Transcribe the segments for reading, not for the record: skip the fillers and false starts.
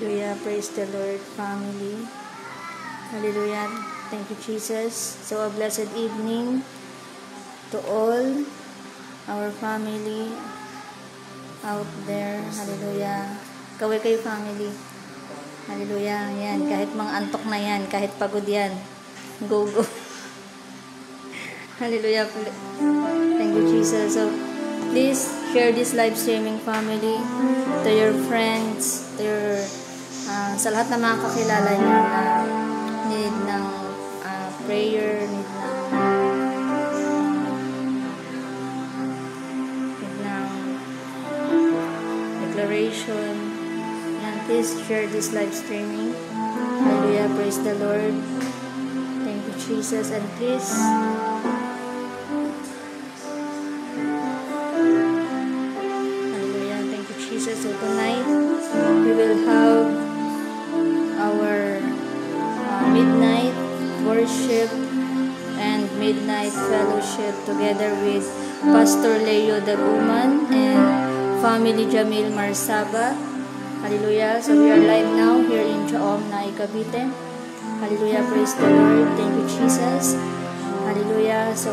Hallelujah. Praise the Lord, family. Hallelujah. Thank you, Jesus. So a blessed evening to all our family out there. Hallelujah. Kaway kayo, family. Hallelujah. Yan. Kahit mga antok na yan. Kahit pagod yan. Go, go. Hallelujah. Thank you, Jesus. So, please share this live streaming, family, to your friends, to your, sa lahat ng mga kakilala niyo na need ng prayer, need ng declaration. And please share this live streaming. Hallelujah. Praise the Lord. Thank you, Jesus. And please, so tonight we will have our midnight worship and midnight fellowship together with Pastor Leo Daguman and family Jamil Marsaba. Hallelujah. So we are live now here in Chaom, Naay, Cavite. Hallelujah. Praise the Lord. Thank you, Jesus. Hallelujah. So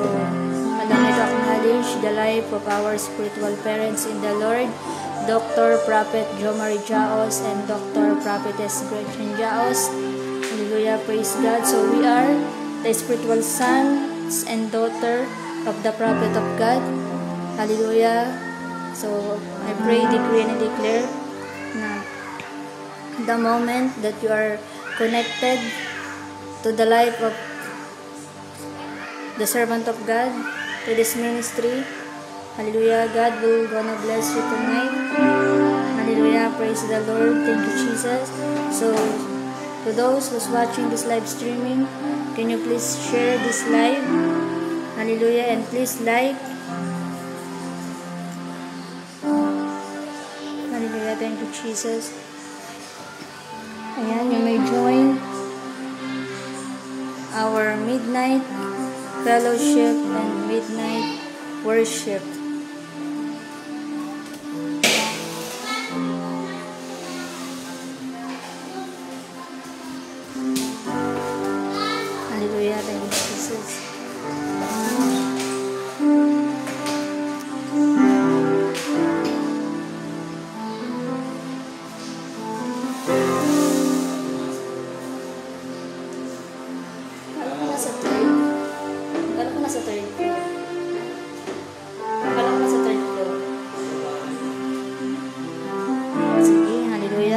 alam ito acknowledge the life of our spiritual parents in the Lord, Dr. Prophet Jomari Jaos and Dr. Prophetess Gretchen Jaos. Hallelujah, praise God. So we are the spiritual sons and daughter of the Prophet of God. Hallelujah. So I pray, decree, and declare na the moment that you are connected to the life of the servant of God, to this ministry, hallelujah, God will gonna bless you tonight. Hallelujah, praise the Lord. Thank you, Jesus. So, to those who's watching this live streaming, can you please share this live? Hallelujah, and please like. Hallelujah, thank you, Jesus. Ayan, you may join our midnight fellowship and midnight worship. Hallelujah, thank you, Jesus.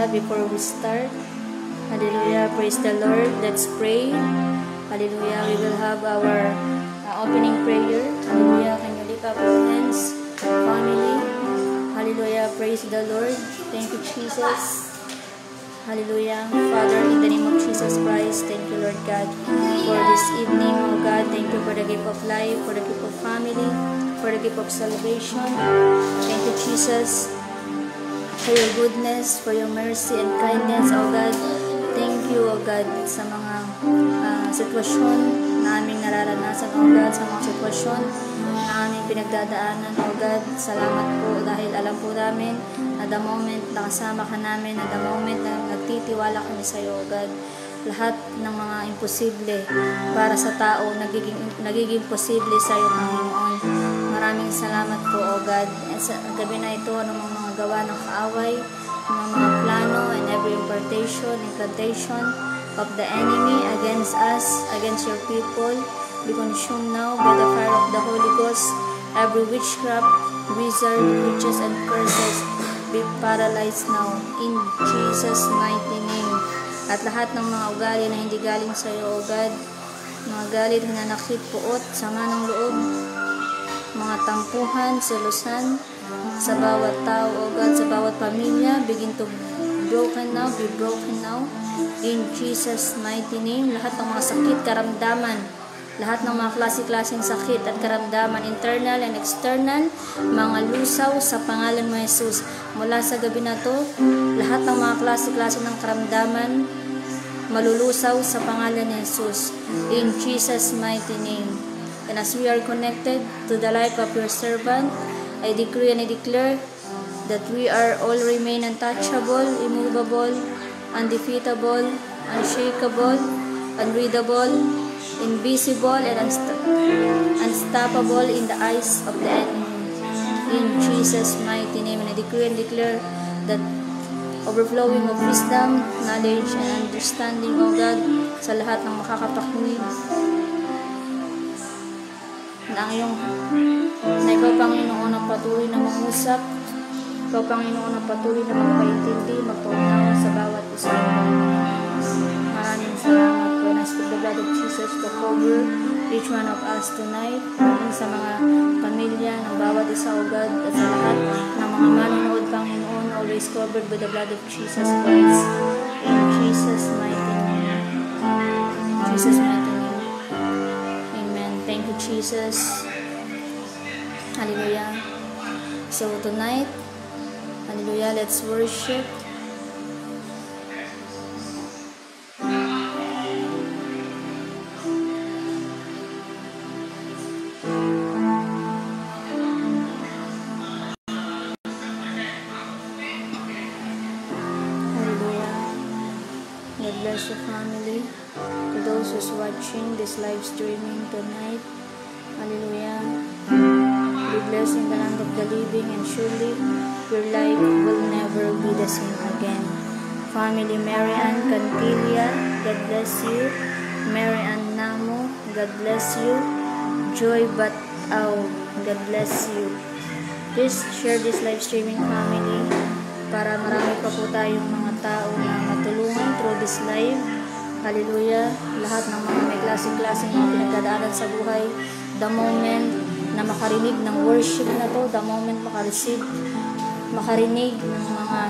Before we start, hallelujah, praise the Lord, let's pray. Hallelujah, we will have our opening prayer. Hallelujah, can you lift up your hands, family? Hallelujah, praise the Lord. Thank you, Jesus. Hallelujah. Father, in the name of Jesus Christ, thank you, Lord God, for this evening. Oh God, thank you for the gift of life, for the gift of family, for the gift of salvation. Thank you, Jesus, for your goodness, for your mercy and kindness, oh God. Thank you, oh God, sa mga sitwasyon na aming nararanasan, oh God, sa mga sitwasyon na aming pinagdadaanan, oh God. Salamat po dahil alam po namin na the moment na kasama ka namin, na the moment na nagtitiwala kami sa iyo, oh God, lahat ng mga imposible para sa tao nagiging posible sa iyo, Panginoon. Maraming salamat po, oh God. And sa gabi na ito, anong mga gawa ng kaaway, mga plano, and every incantation of the enemy against us, against your people, be consumed now by the fire of the Holy Ghost. Every witchcraft, wizard, witches, and curses be paralyzed now in Jesus' mighty name. At lahat ng mga ugali na hindi galing sa iyo, O God, mga galit, hinanakit, puot, sama ng loob, mga tampuhan, selusan, sa bawat tao, O God, sa bawat pamilya, begin to broken now, be broken now, in Jesus' mighty name. Lahat ng mga sakit, karamdaman, lahat ng mga klase-klaseng sakit at karamdaman, internal and external, mga lusaw sa pangalan mo, Jesus. Mula sa gabi na to, lahat ng mga klase-klase ng karamdaman, malulusaw sa pangalan ni Jesus, in Jesus' mighty name. And as we are connected to the life of your servant, I decree and I declare that we are all remain untouchable, immovable, undefeatable, unshakable, unreadable, invisible, and unstoppable in the eyes of the enemy. In Jesus' mighty name, and I decree and declare that overflowing of wisdom, knowledge, and understanding, O God, sa lahat ng makakapakinig na ikaw, Panginoon, ang patuloy na mangusap, ikaw, Panginoon, ang patuloy na magpaintindi, magpaunawa sa bawat isa. Maraming salamat po. And I speak the blood of Jesus to cover each one of us tonight, sa mga pamilya ng bawat isa, O God, at sa lahat ng mga manonood, Panginoon, always covered by the blood of Jesus Christ. In Jesus' mighty name. In Jesus' mighty name. Amen. Thank you, Jesus. Hallelujah. So tonight, hallelujah, let's worship. God bless your family. To those who's watching this live streaming tonight, hallelujah. Be blessed in the land of the living, and surely your life will never be the same again. Family Mary Ann Cantilia, God bless you. Mary Ann Namo, God bless you. Joy Batao, God bless you. Please share this live streaming, family, para marami pa po tayong mga tao na matulungan through this live. Hallelujah. Lahat ng mga may klaseng-klaseng mga pinagdadaanan sa buhay, the moment na makarinig ng worship na to, the moment makarinig ng mga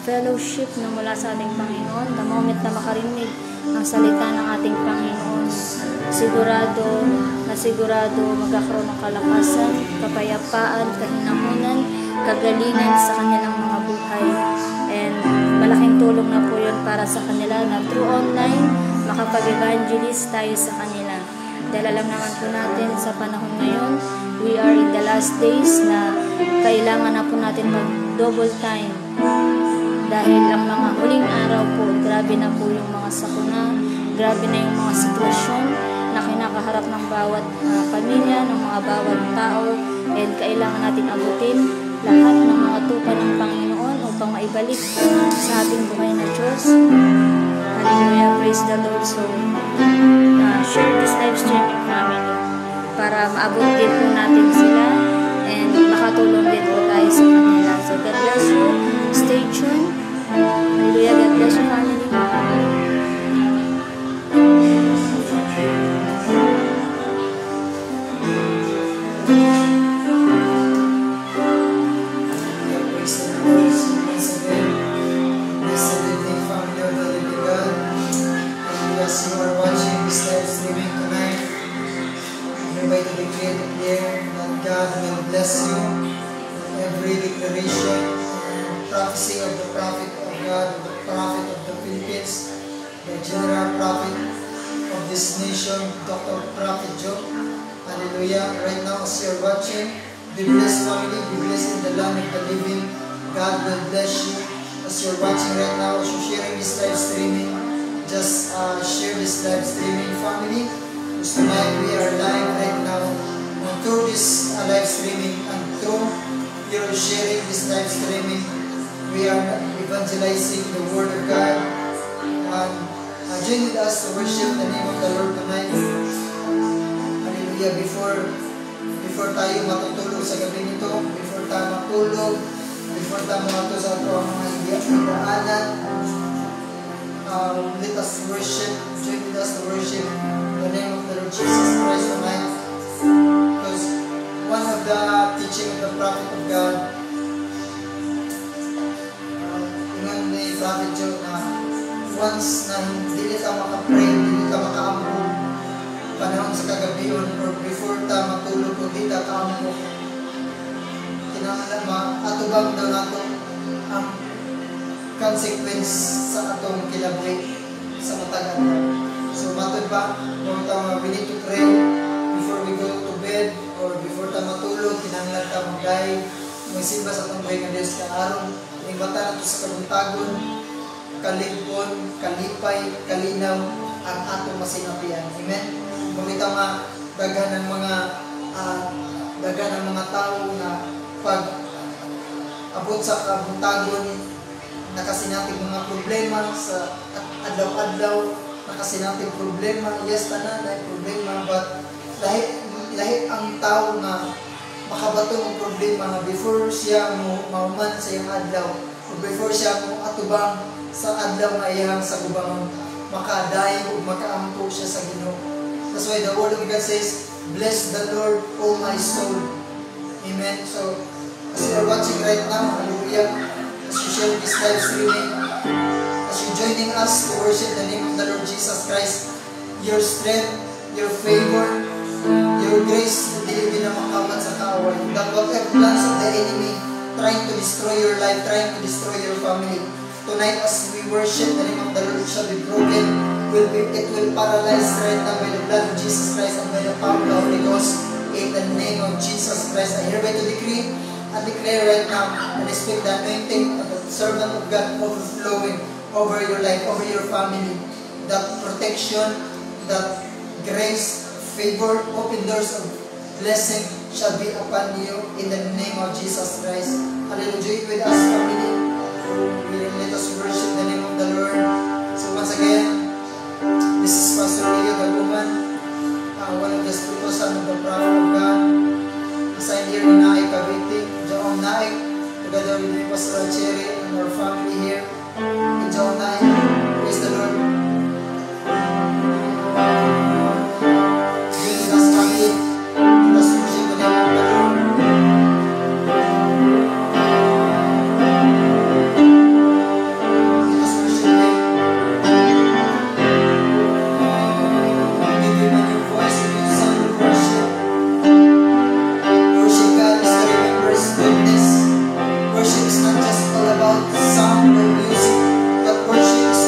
fellowship na mula sa ating Panginoon, the moment na makarinig ng salita ng ating Panginoon, sigurado magkakaroon ng kalakasan, kapayapaan, kahinahunan, kagalingan sa kanilang mga buhay. And malaking tulong na po yun para sa kanila na through online, makapag-evangelist tayo sa kanila. Dahil alam naman po natin sa panahon ngayon, we are in the last days na kailangan na po natin mag-double time. Dahil ang mga huling araw po, grabe na po yung mga sakuna, grabe na yung mga sitwasyon na kinakaharap ng bawat pamilya, ng mga bawat tao, and kailangan natin abutin lahat ng mga tupa ng Panginoon upang maibalik sa ating buhay na Diyos. Hallelujah, praise the Lord. So, share this live streaming, family, para maabot din po natin sila and makatulong din po tayo sa kanila. So, God bless you. Stay tuned. Hallelujah, God bless you, family. Dr. Prophet Joe. Hallelujah. Right now, as you're watching, be blessed, family, be blessed in the land of the living. God will bless you. As you're watching right now, as you're sharing this live streaming, just share this live streaming, family. Because tonight we are live right now. And through this live streaming and through your sharing this live streaming, we are evangelizing the Word of God. And join with us to worship the name of the Lord tonight. Hallelujah. Before tayo matutulog sa gabi nito, before tayo matulog, before tayo matulog sa ato ang mga hidaanan, let us worship, join with us to worship the name of the Lord Jesus Christ tonight. Because one of the teaching of the prophet of God, ingon ni Prophet Joe na once na hindi ka makapray, hindi ka makaampo panahon sa kagabion or before ta matulog kung hindi ka kaampo, kinahanglan atubang daw nato ang consequence sa atong kilabri sa matagal. So matod ba kung we need to pray before we go to bed or before ta matulog, kinahanglan ta magdayeg magsimba sa atong buhay nga Diyos ka aron ibata nato sa kabuntagon kalipon, kalipay, kalinaw ang atong masinapian. Amen. Mumita nga daghan ng mga tao na pag abot sa kabuntagon nakasinating mga problema sa adlaw-adlaw, nakasinating problema, yes, tanan na problema, but lahi ang tao na makabato ng problema nga before siya mo mauman sa iyang adlaw o before siya mo atubang sa adlaw nga iyang sa gubangon, makadayo o makaampo siya sa Ginoo. That's why the word of God says, bless the Lord, O my soul. Amen. So, as you are watching right now, hallelujah, as you share this live streaming, as you joining us to worship the name of the Lord Jesus Christ, your strength, your favor, your grace, hindi na makamat sa kaaway. That whatever plans of the enemy trying to destroy your life, trying to destroy your family, tonight as we worship the name of the Lord, it shall be broken. It will paralyze right now by the blood of Jesus Christ and by the power of the Holy Ghost. In the name of Jesus Christ, I hereby to decree and declare right now and speak the anointing of the servant of God overflowing over your life, over your family. That protection, that grace, favor, open doors of blessing shall be upon you in the name of Jesus Christ. Hallelujah. With us, family, let us worship the name of the Lord. So once again, this is Pastor Leo, the woman, one of the spiritual son of the prophet of God, assigned here in Naik, Cavite, Jaon Naik, together with Pastor Cherry and our family here in Jaon Naik. Praise the Lord. Join us, family. Let us worship the name of the Lord. Let us worship Him. Give Him a new voice, a new sound of worship. Worship God is to remember His goodness. Worship is not just all about sound or music, but worship is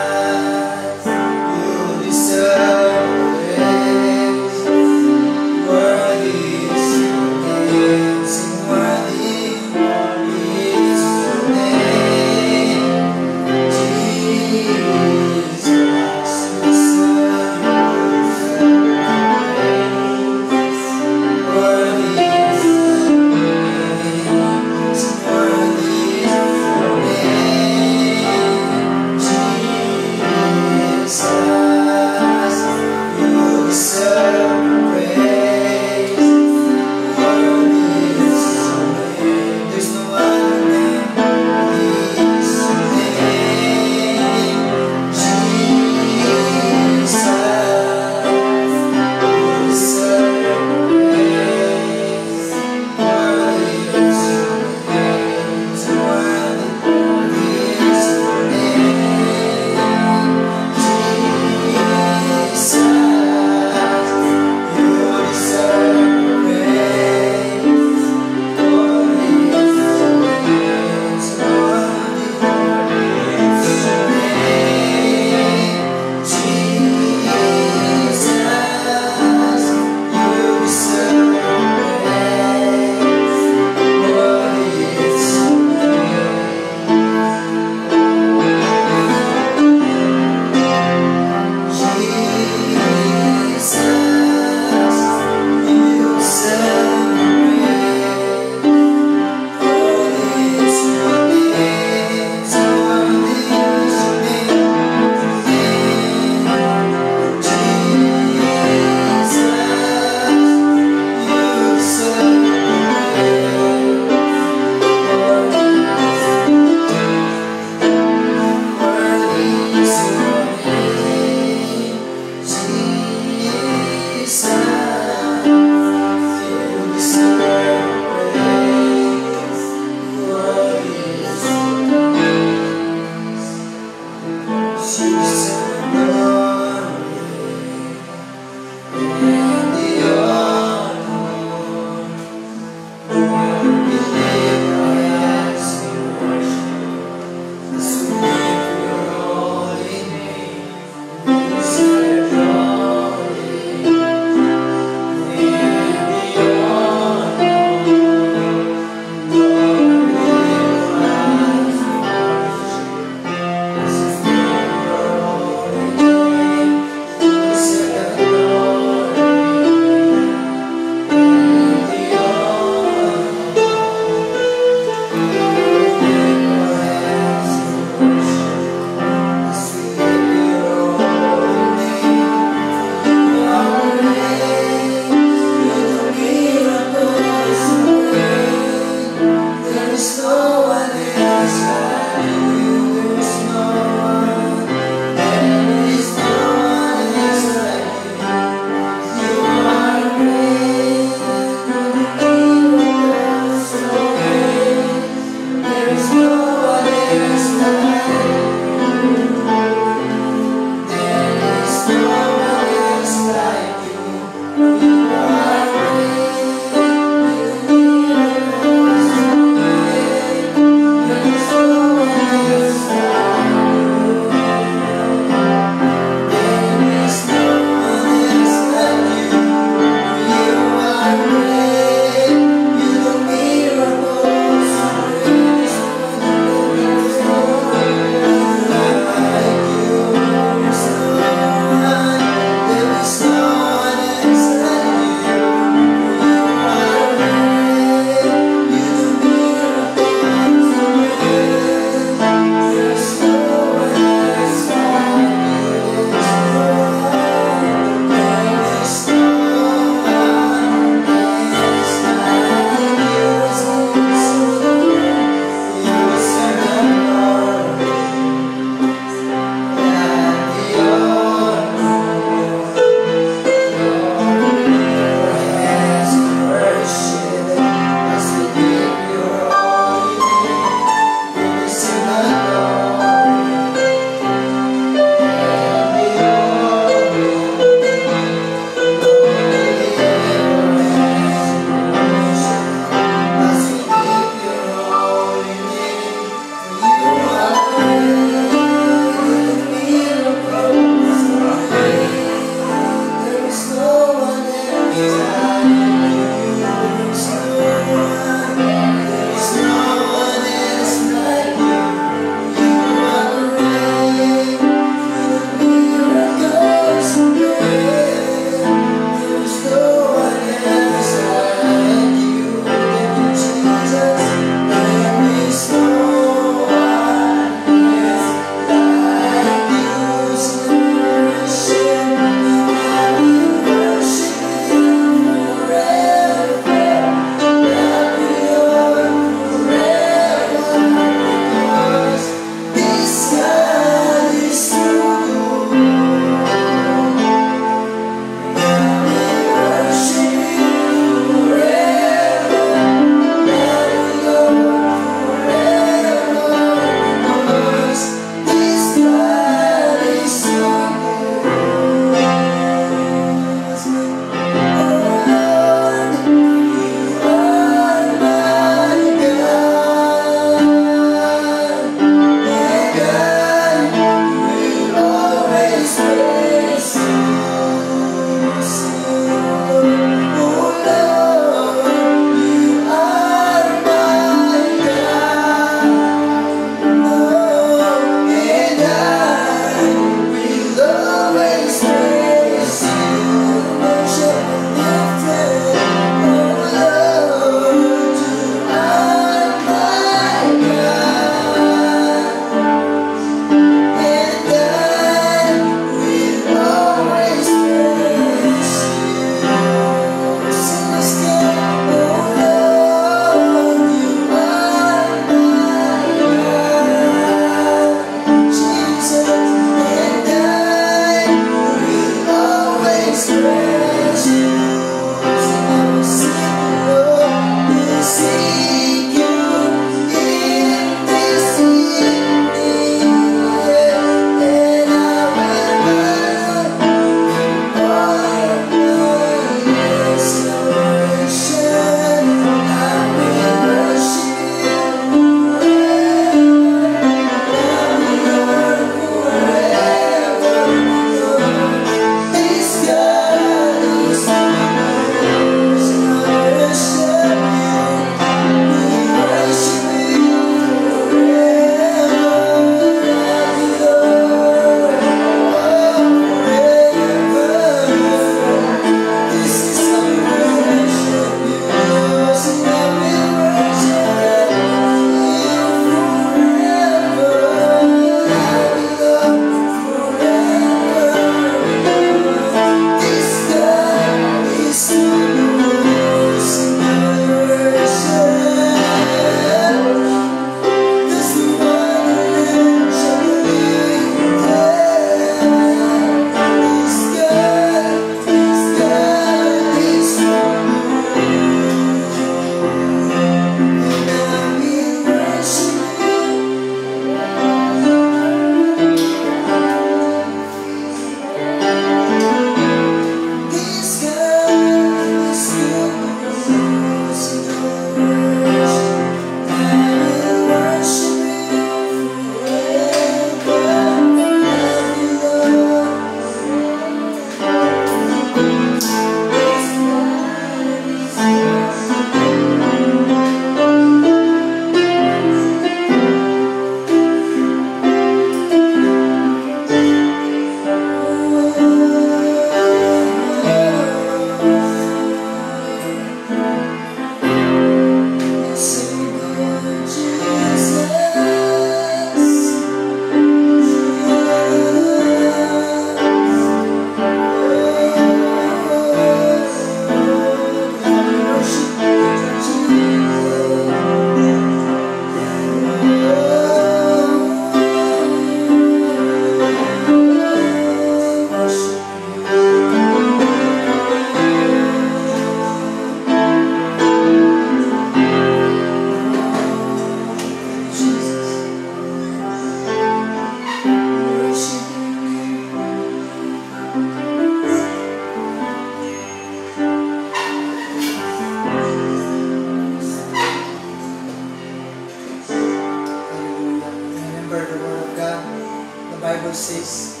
Bible says,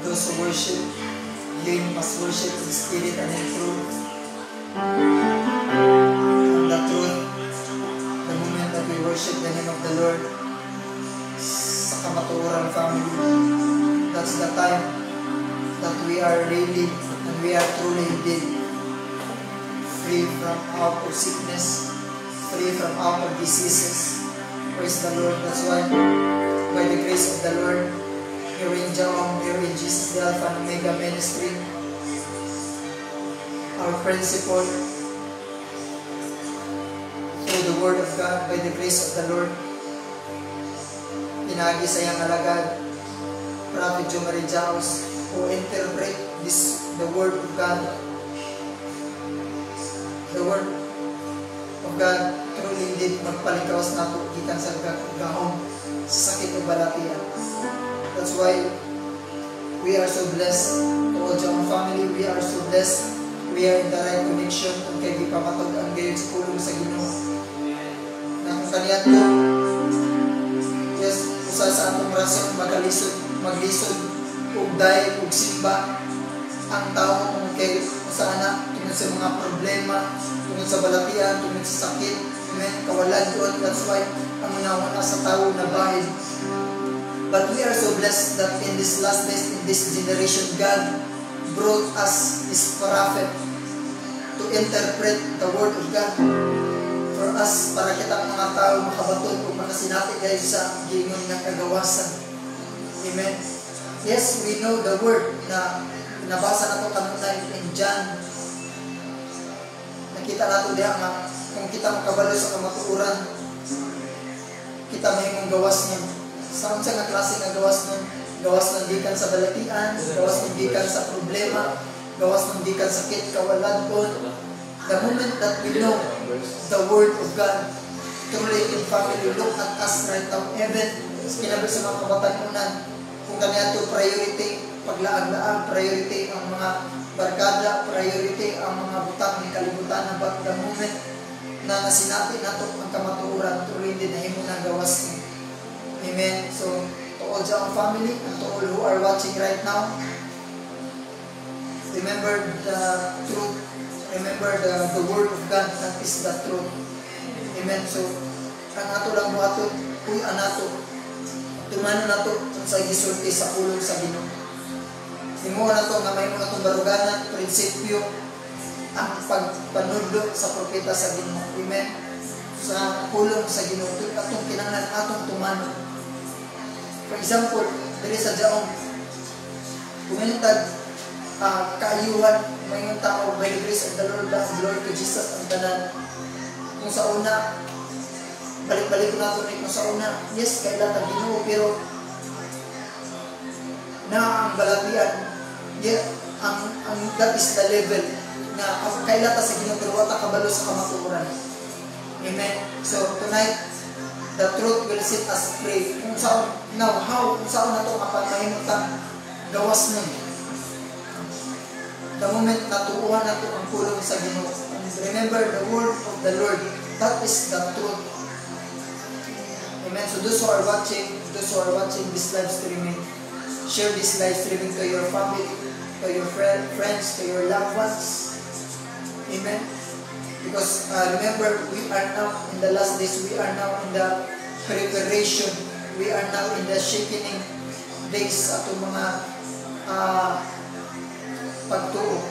those who worship Him must worship in spirit and in truth. And the truth, the moment that we worship the name of the Lord, sa kamatuoran family, that's the time that we are really and we are truly indeed free from out of sickness, free from out of diseases. Praise the Lord. That's why, by the grace of the Lord, here in Jaong, here in Jesus the Alpha and Omega Ministry, our principle, through the Word of God, by the grace of the Lord, pinagi sa iyang alagad, Prophet Joe Marie Jaos, who interpret the Word of God. The Word of God truly indeed magpalikawas nato gikan sa gahom sa sakit ug balatian. That's why we are so blessed to all Jaong family. We are so blessed. We are in the right connection kung kay gipamatod-an gayon sa pulong sa Ginoo. Na kung kaniya to, yes, usa sa atong rason maglisod ug day ug simba ang tao kung kay sana tungod sa mga problema, tungod sa balatian, tungod sa sakit, kawalan doon. That's why ang una sa tao na bahid. But we are so blessed that in this last days, in this generation, God brought us His prophet to interpret the Word of God for us, para kita mga tao makabaton o makasinati guys sa gingon nga kagawasan. Amen. Yes, we know the Word na nabasa na ito kanunay in John. Nakita nato diha nga kung kita makabalo sa kamatuoran, kita mahimong gawas nun. Saan sa nga klase nga gawas nun? Gawas ng gikan sa balatian, gawas ng gikan sa problema, gawas ng gikan sakit, kawalan doon. The moment that we know the Word of God, truly in family, look at us right now, even kinabi sa mga kabatanunan, kung kanya ito priority, paglaag-laag, priority ang mga barkada, priority ang mga butang ng kalibutan na back the moment na nasinati na ito ang kamatuoran, truly hindi na himo na gawas niya. Amen. So, to all Jaong family and to all who are watching right now, remember the truth. Remember the Word of God, that is the truth. Amen. So, ang ato lang mo ato, uy anato, tumano na to sa gisulti sa pulong sa Ginoo. Himuha na to nga may mga itong baruganan, prinsipyo, ang pagpanudlo sa propeta sa Ginoo. Amen. Sa pulong sa Ginoo, ito atong kinanglan atong tumano. For example, diri sa Jaong, kuminitag kaayuhan, mayroong tao, by the grace of the Lord, glory to Jesus ang tanan. Kung sa una, balik-balik ko nato kung sa una, yes, kailan ang Ginoo, pero na ang balatian, yeah, that is the level na kailan ta sa Ginoo, pero wata kabalo sa kamatuoran. Amen. So tonight, the truth will set us free. Kung saan, now, how, kung saan na ito kapag gawas nun. The moment natuuhan na ito ang pulong sa Ginoo. Remember the Word of the Lord. That is the truth. Amen. So those who are watching this live streaming, share this live streaming to your family, to your friends, to your loved ones. Amen. Because remember, we are now in the last days, we are now in the preparation, we are now in the shakening days atong mga pagtuo.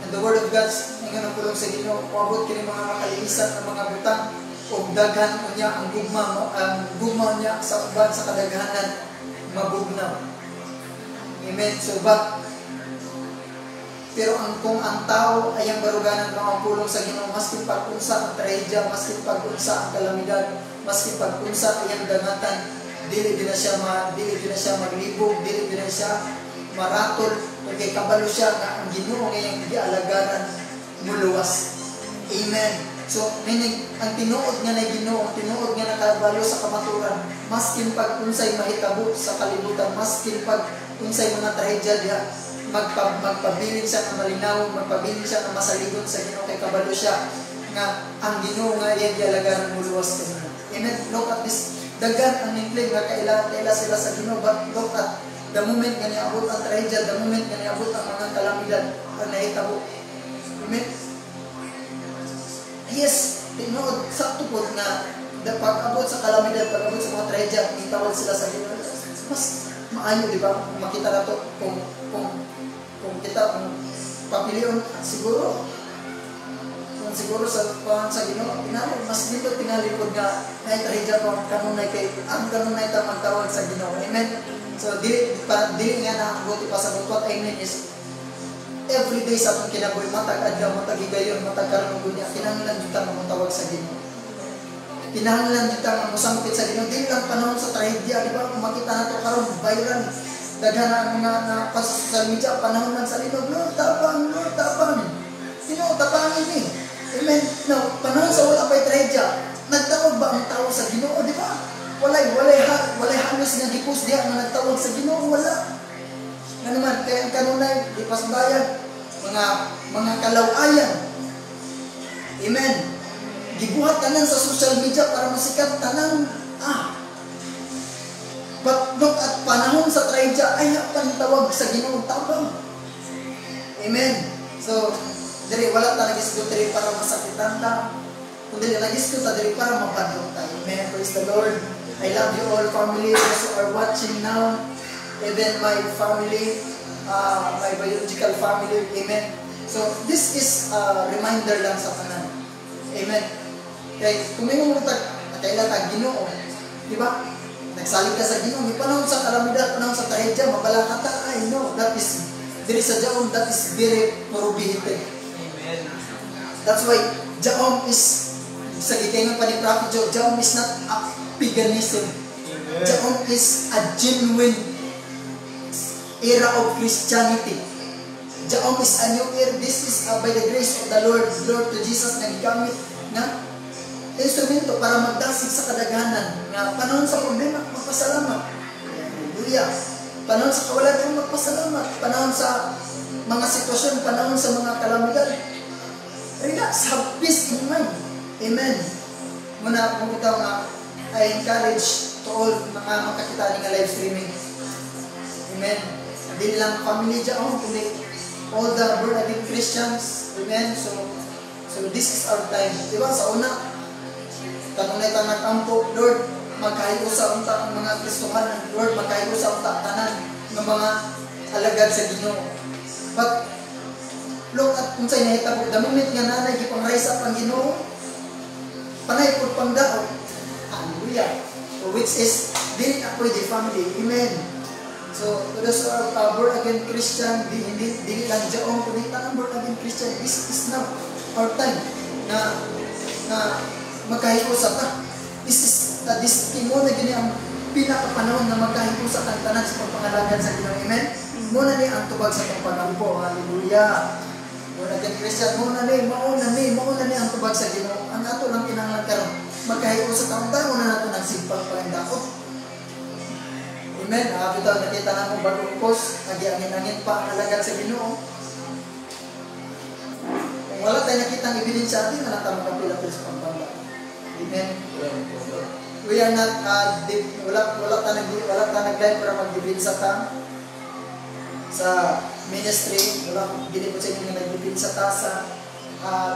And the Word of God, ngayon ang pulong sa Ginoo, kuabot kini mga makalinisan ng mga butang, o daghan mo niya ang gugma niya sa uban sa kadaghanan, mabugnaw. Amen. So, pero kung ang tao ay ang baruganan ng ang pulong sa Ginoo, maski pag-unsa ang trahedya, maski pag-unsa ang kalamidad, maski pag-unsa ang dangatan, dili din na siya maglibog, dili din na siya maratol, kay kabalo siya nga ang Ginoo ngayong gialagaran muluwas. Amen. So, meaning, ang tinuod nga na Ginoo, ang tinuod nga nakabalo sa kamaturan, maskin pag-unsay mahitabo sa kalibutan, maskin pag-unsay mga trahedya diha, magpabilin siya na malinaw, magpabilin siya na masaligon sa Ginoo, kay kabalo siya nga ang Ginoo nga iyang gialagaran muluwas kanina. Amen. Look at this. Dagan ang ningling nga kaila sila sa Ginoo, but look at the moment nga niabot ang trahedya, the moment nga niabot ang mga kalamidad ang nahitabo. Amen? Yes, tinuod, sakto po na pag-abot sa kalamidad, pag-abot sa mga trahedya, itawag sila sa Ginoo. Mas maayo, di ba? Makita na to kung papiliyon, siguro sa Ginoo, mas dito tinalikod nga na trahedya ko ang kanunay ta magtawag sa Ginoo. Amen? So, dili nga na ang buti pa sa butwat, amen, is every day sa akong kinabuhi, matag adlaw, matag higayon, matag karon ug unya, kinahanglan jud ta magtawag sa Ginoo. Kinahanglan jud ta musangpit sa Ginoo. Dili lang panahon sa trahedya, di ba? Kung makita nato karon viral, daghan na mga na social media, panahon man sa linog, Lord, tapang. Ginoo, tapangin ni. Amen. Now, panahon sa wala pa'y trahedya, nagtawag ba ang tao sa Ginoo, di ba? Walay halos nga gipus diha nga nagtawag sa Ginoo, wala. Nga naman, kaya ang kanunay, di pasbayad, mga kalawayan. Amen. Gibuhat tanan sa social media para masikat tanan. But look at panahon sa trahedya, ay pantawag sa Ginoo, tabang. Amen. So, diri wala ta nagisgo diri para masakitan ta. Kung dili nagisgo ta diri para mapadlong ta. Amen. Praise the Lord. I love you all, family, those who are watching now. Even my family, my biological family. Amen. So, this is a reminder lang sa tanan. Amen. Kaya kung may mga kailan ta Ginoo, di ba? Nagsalig ka sa Ginoo, may panahon sa kalamidad, panahon sa trahedya, mabala ka ta. I know that is diri sa Jaom, that is very prohibited. Amen. That's why Jaom is sa gitingan pa ni Prophet Job, Jaom is not a paganism. Jaom is a genuine era of Christianity. Jaom is a new era. This is by the grace of the Lord to Jesus na gigamit na instrumento para magdasig sa kadaghanan nga panahon sa problema, magpasalamat. Hallelujah. Panahon sa kawalan, magpasalamat. Panahon sa mga sitwasyon, panahon sa mga kalamidad, relax, have peace in mind. Amen. Muna kung ito nga, I encourage to all mga makakita nga live streaming. Amen. Hindi lang family dyan, kundi all the born-again Christians. Amen. So this is our time. Diba sa una, tanong na ito nagkampo, Lord, magkahigo sa unta ang mga Kristohanan. Lord, magkahigo sa unta tanan ng mga alagad sa Ginoo. But, look at kung sa'yo nahitabo, the moment nga nanay, ipang-rise up ang Ginoo, panay po pang daon. Hallelujah. So, which is, dili ako the family. Amen. So, to those who are born-again Christian, dili lang Jaong, kundi tanang born-again Christian, this is now our time na magkahiusa ta. This is testimony gini ang pinakapanahon na magkahiusa ang tanan sa pagpangalagan sa Ginoo. Amen. Muna ni ang tubag sa pagpagampo. Hallelujah. Muna kay Christian, muna ni ang tubag sa Ginoo. Ang ato lang kinahanglan karon magkahiusa ta unta na nato nagsigpag pangindako. Amen. Bitaw nakita na mo bagong post, nagiyangin-angin pa ang alagad sa Ginoo. Kung wala tayo nakitang ebidensya atin, manatama ka pila-pila sa pampanga. Amen. We are not wala ta nag-live para mag-debensya ta sa ministry. Wala gini po sa inyo nga nag-debensya ta sa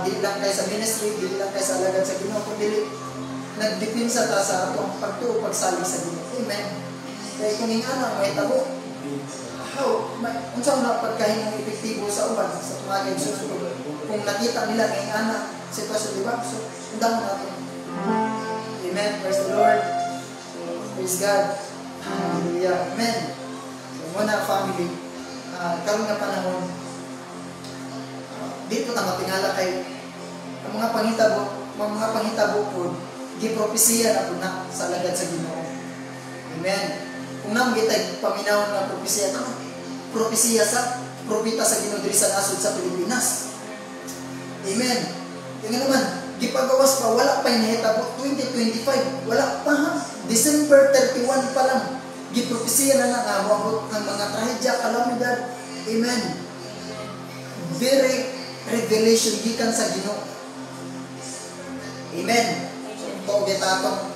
di lang kay sa ministry, di lang kay sa alagad sa Ginoo, kundi nag-debensya ta sa atong pagtuo pagsalig sa Ginoo. Amen. Kaya kung ingana may tabo, unsa na pagkahinang epektibo sa uban sa mga kaibigan kung nakita nila ng ingana sitwasyon, di ba? So, undang natin. Amen. Praise the Lord. Praise God. Hallelujah. Amen. So, muna family, karon nga panahon, dito ta matingala kay ang mga panghitabo po, gipropesiya na po na sa alagad sa Ginoo. Amen. Kung nang gitay paminaw na propesiya sa propeta sa Ginoo diri sa nasod sa Pilipinas. Amen. Yung naman, gipagawas pa, wala pa yung nahitabo, 2025, wala pa ha. December 31 pa lang, gipropesiya na nakawabot ng mga trahedya, kalamidad. Amen. Very revelation gikan sa Ginoo. Amen. So, kita itong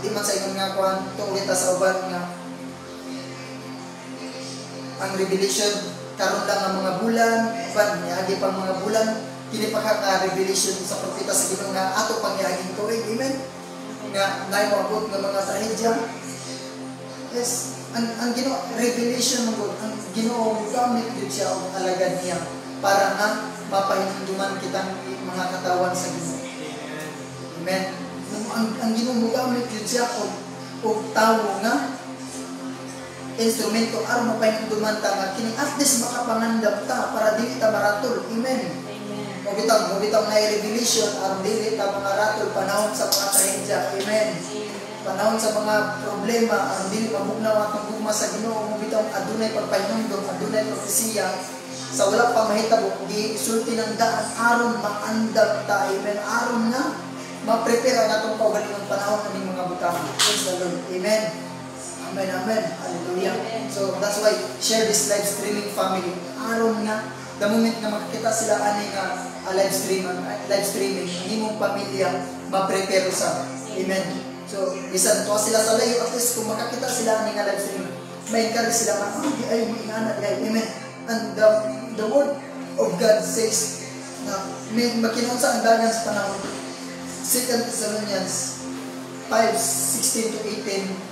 di man sa inyo nga kuhan, itong kita sa uban nga ang revelation karon lang ang mga bulan, uban niagi pang mga bulan, kini pa ka revelation sa propeta sa Ginoo nga ato pang iaging tuig. Amen. Nga naay moabot nga mga trahedya. Yes, ang Ginoo revelation mo ang Ginoo gamit gyud siya og alagad niya para nga mapahinumduman kitang mga katawan sa Ginoo. Amen. Ang Ginoo gamit gyud siya og tawo nga instrumento aron mapahinumduman ta nga kini at least makapangandam ta para dili ta maratol. Amen. Mo bitaw na revelation aron dili ta mga ratol panahon sa mga trahedya. Amen. Panahon sa mga problema aron dili mabugnaw atong gugma sa Ginoo. Mo bitaw adunay pagpahinumdom, adunay propesiya sa wala pa mahitabo gisulti ng daan aron maandam ta. Amen. Aron nga ma-prepare natong kaugalingong panahon kaning mga butang. Praise the Lord. Amen. Amen, amen. Hallelujah. So that's why share this live streaming family. Aron nga the moment nga makakita sila ani nga live streaming, ang imong pamilya ma-prepare sa. Amen. So bisan tuwa sila sa layo, at least kung makakita sila ani nga live streaming, may encourage sila nga ay ingana guys. Amen. And the word of God says na may makinunsa ang dagan sa panahon. 2 Thessalonians 5:16 to 18.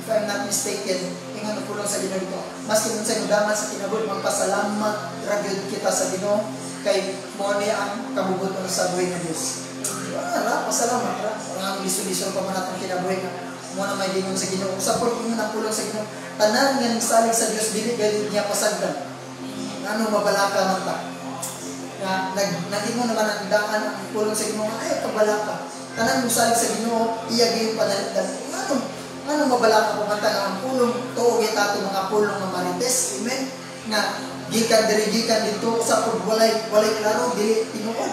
If I'm not mistaken, ingon na pulong sa Ginoo dito. Mas kinun sa undangan sa kinabuhi, magpasalamat ragyod kita sa Ginoo kay mo ni ang kabubuton sa buhay ng Dios. Ra, pasalamat ra. Ang lisod-lisod pa man atong kinabuhi nga mo na may gingon sa Ginoo. Support mo na pulong sa Ginoo. Tanan nga salig sa Dios dili gayud niya pasagdan. Ano mabalaka man ta. Nga nagingon naman ang daan ang pulong sa Ginoo ay kabalaka. Tanan mo salig sa Ginoo iya gyud panalipdan. Ano mabala ka kumanta nga ang pulong tuog ita ato mga pulong nga marites. Amen. Nga gikan dito sa pud walay klaro dili tinuod.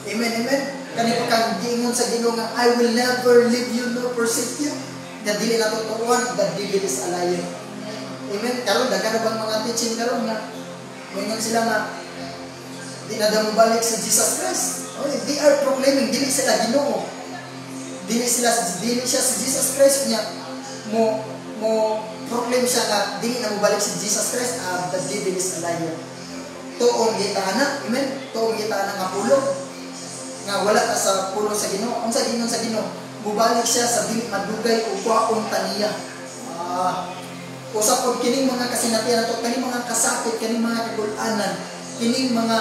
Amen, amen. Kani pa kang giingon sa Ginoo nga I will never leave you nor forsake you. Na dili na tutuan, the devil is a liar. Amen. Karon daghan bang mga teaching karon nga ingon sila nga di na daw balik sa Jesus Christ. Oh, they are proclaiming dili sila Ginoo. Dili siya si Jesus Christ niya mo proclaim siya nga dili na mo balik si Jesus Christ. The devil is a liar. Tuong gitana, amen. Tuong gitana nga pulong nga wala ka sa pulong sa Ginoo. Unsa gingon sa Ginoo? Mubalik siya sa dili madugay o kwaong taniya. Usap og kining mga kasinatian nato, kining mga kasakit, kining mga kagul-anan, kining mga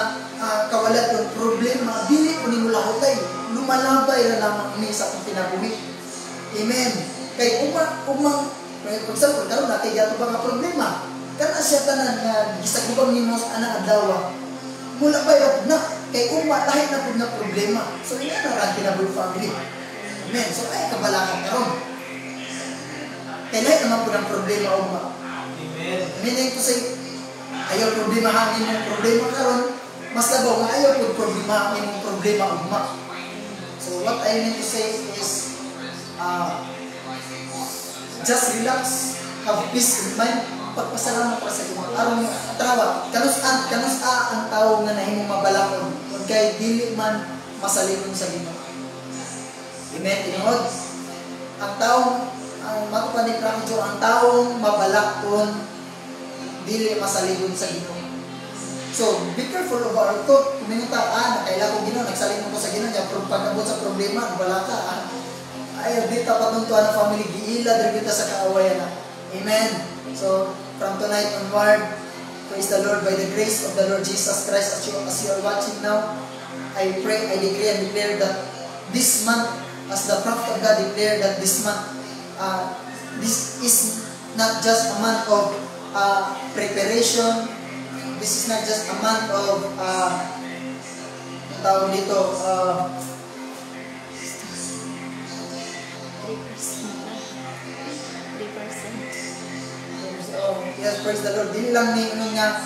kawalat ng problema, dili ko ni mulahotay, lumalabay na lamang ni sa akong kinabuhi. Amen. Kay umang pagsapon karon natin yato ba nga problema? Kana siya tanan nga gisagubang nimo sa ana adlaw. Mula ba na kay lahi na pud na problema. So ina na ra kinabuhi family. Amen. So ay kabalakan karon. Kay lahi naman pud ang problema umma. Amen. Meaning to say ayaw problema hangin mo problema karon. Mas labaw nga ayaw po problema ang imong problema ugma. So what I mean to say is just relax, have peace in mind, pagpasalamat para sa Ginoo. Aron trawa, kanus ang tawo nga nahimong mabalakon ug kay dili man masalingon sa Ginoo. Amen. Tinuod ang tawo ang matupad ni Kristo, ang taong mabalakon dili masalingon sa Ginoo. So, be careful of our thought. Kuminta, nakailangan ko Ginoo, nagsaling mo sa Ginoo, niya, pagkabot sa problema, wala ka, ay, di tapat nung tuwa ng family, giila, din kita sa kaawayan na. Amen. So, from tonight onward, praise the Lord, by the grace of the Lord Jesus Christ, as you are watching now, I pray, I decree and declare that this month, as the prophet of God declared that this month, this is not just a month of preparation. This is not just a month of tawag dito 3%. Yes, praise the Lord. Dili lang ningon nga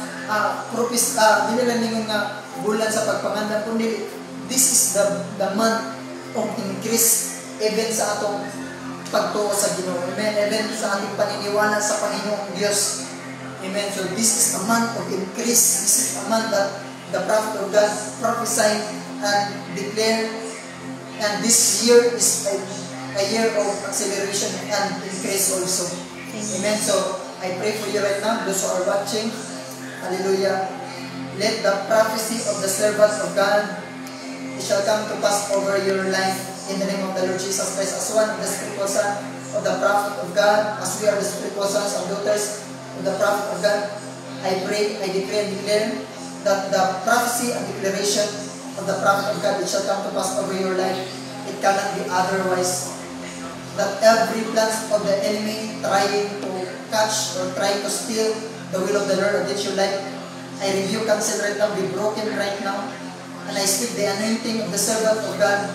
dili lang ningon nga bulan sa pagpangandam kundi this is the month of increase even sa atong pagtuo sa Ginoo. Amen. Even sa ating paniniwala sa Panginoong Diyos. Amen. So this is a month of increase. This is a month that the prophet of God prophesied and declared. And this year is a year of acceleration and increase also. Amen. So I pray for you right now, those who are watching. Hallelujah. Let the prophecy of the servant of God, it shall come to pass over your life in the name of the Lord Jesus Christ. As one of the spiritual son of the prophet of God, as we are the spiritual sons and daughters of the prophet of God, I pray, I decree and declare that the prophecy and declaration of the prophet of God, it shall come to pass over your life. It cannot be otherwise. That every plan of the enemy trying to catch or trying to steal the will of the Lord against your life, I rebuke, cancel right now, be broken right now. And I speak the anointing of the servant of God,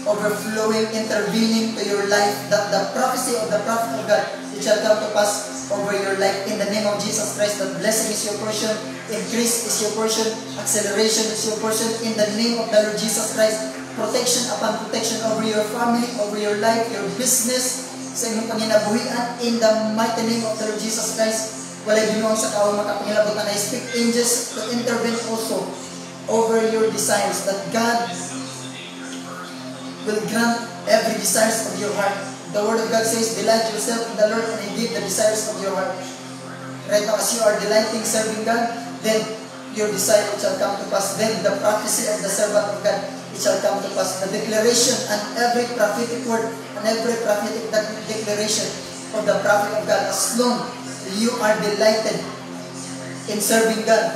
overflowing, intervening to your life, that the prophecy of the prophet of God, it shall come to pass over your life in the name of Jesus Christ. That blessing is your portion, increase is your portion, acceleration is your portion in the name of the Lord Jesus Christ. Protection upon protection over your family, over your life, your business, sa inyong panginabuhian in the mighty name of the Lord Jesus Christ. Walay binuang sa kawang makapangilabutan. I speak angels to intervene also over your desires, that God will grant every desires of your heart. The word of God says, delight yourself in the Lord and He give the desires of your heart. Right now, as you are delighting serving God, then your desire shall come to pass. Then the prophecy of the servant of God, it shall come to pass. The declaration and every prophetic word and every prophetic declaration of the prophet of God, as long you are delighted in serving God,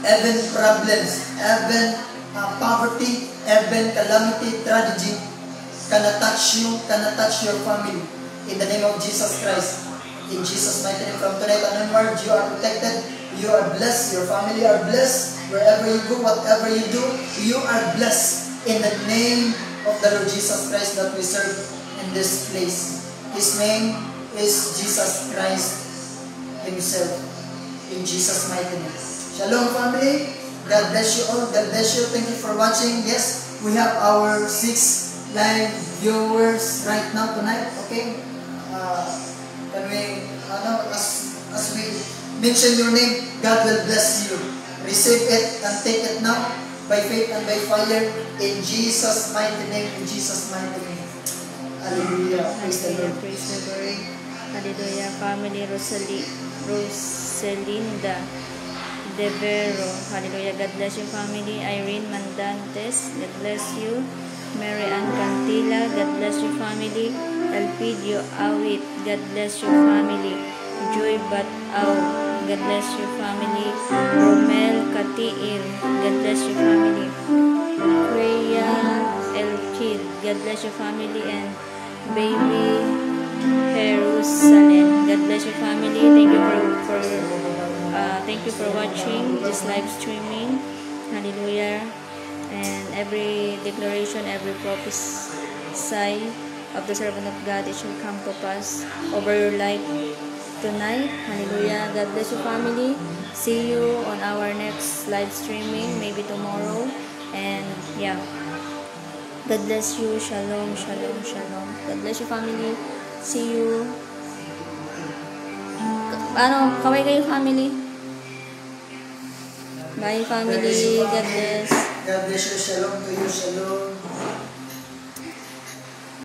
even problems, even poverty, even calamity, tragedy, cannot touch you, cannot touch your family. In the name of Jesus Christ. In Jesus' mighty name, from tonight and onward, you are protected, you are blessed, your family are blessed. Wherever you go, whatever you do, you are blessed. In the name of the Lord Jesus Christ that we serve in this place. His name is Jesus Christ Himself. In Jesus' mighty name. Shalom, family. God bless you all. God bless you. Thank you for watching. Yes, we have our 6 live viewers right now tonight. Okay? Can we, as we mention your name, God will bless you. Receive it and take it now by faith and by fire in Jesus' mighty name. In Jesus' mighty name. Hallelujah. Praise the Lord. Praise the Lord. Hallelujah. Family Rosalinda Devero. Hallelujah. God bless you, family. Irene Mandantes. God bless you. Mary Ann Cantila. God bless you, family. Elpidio Awit. God bless you, family. Joy Bataw. God bless you, family. Romel Katiil. God bless you, family. Freya Elkid. God bless you, family. And Baby Jerusalem. God bless you, family. Thank you for watching this live streaming. Hallelujah. And every declaration, every prophecy of the servant of God, it shall come to pass over your life tonight. Hallelujah. God bless you, family. See you on our next live streaming, maybe tomorrow. And yeah, God bless you. Shalom, shalom, shalom. God bless you, family. See you. Kaway kayo, family. Bye, family. God bless. God bless you. Shalom to you. Shalom.